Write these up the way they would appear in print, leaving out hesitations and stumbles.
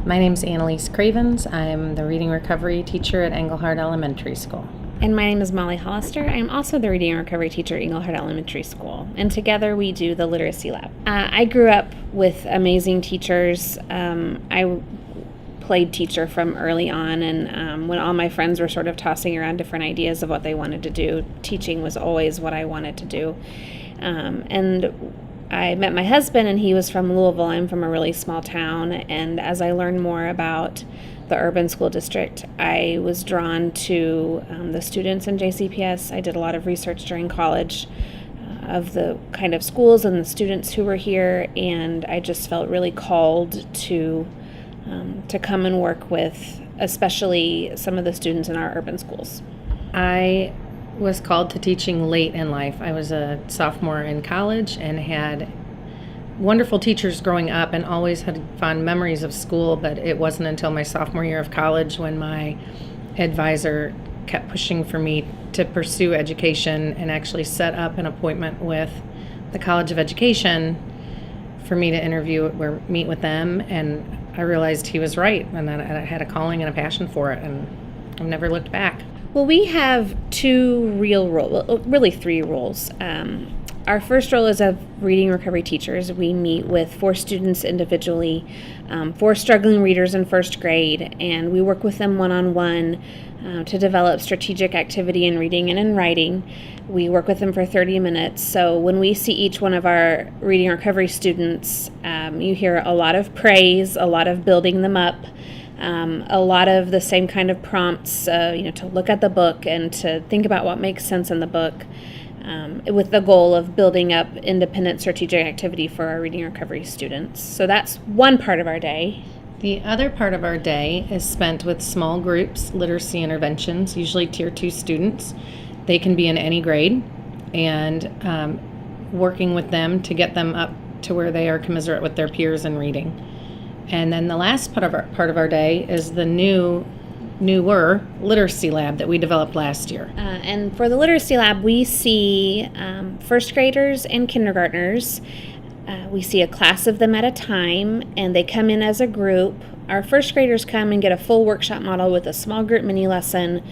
My name's Analese Cravens. I'm the reading recovery teacher at Engelhard Elementary School. And my name is Molly Hollister. I'm also the reading and recovery teacher at Engelhard Elementary School. And together we do the literacy lab. I grew up with amazing teachers. I played teacher from early on, and when all my friends were sort of tossing around different ideas of what they wanted to do, teaching was always what I wanted to do. And I met my husband, and he was from Louisville. I'm from a really small town, and as I learned more about the urban school district, I was drawn to the students in JCPS. I did a lot of research during college of the kind of schools and the students who were here, and I just felt really called to come and work with especially some of the students in our urban schools. I was called to teaching late in life. I was a sophomore in college and had wonderful teachers growing up and always had fond memories of school, but it wasn't until my sophomore year of college when my advisor kept pushing for me to pursue education and actually set up an appointment with the College of Education for me to interview or meet with them, and I realized he was right, and that I had a calling and a passion for it, and I've never looked back. Well, we have two real roles, really three roles. Our first role is of reading recovery teachers. We meet with 4 students individually, 4 struggling readers in first grade, and we work with them one-on-one to develop strategic activity in reading and in writing. We work with them for 30 minutes. So when we see each one of our reading recovery students, you hear a lot of praise, a lot of building them up, a lot of the same kind of prompts, to look at the book and to think about what makes sense in the book, with the goal of building up independent strategic activity for our reading recovery students. So that's one part of our day. The other part of our day is spent with small groups, literacy interventions, usually Tier 2 students. They can be in any grade, and working with them to get them up to where they are commensurate with their peers in reading. And then the last part of our day is the newer literacy lab that we developed last year. And for the literacy lab, we see first graders and kindergartners. We see a class of them at a time, and they come in as a group. Our first graders come and get a full workshop model with a small group mini lesson,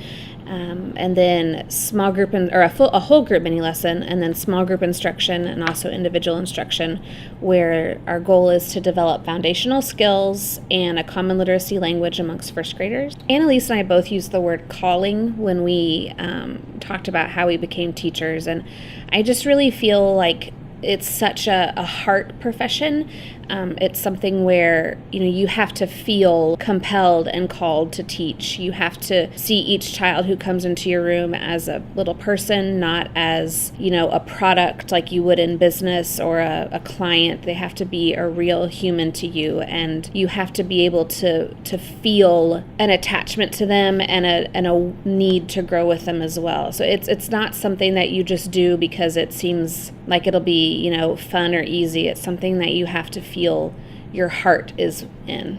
and then small group a whole group mini lesson, and then small group instruction, and also individual instruction, where our goal is to develop foundational skills and a common literacy language amongst first graders. Analese and I both used the word calling when we talked about how we became teachers, and I just really feel like it's such a heart profession. It's something where, you have to feel compelled and called to teach. You have to see each child who comes into your room as a little person, not as, a product like you would in business or a client. They have to be a real human to you, and you have to be able to feel an attachment to them and a need to grow with them as well. So it's not something that you just do because it seems like it'll be, fun or easy. It's something that you have to feel your heart is in.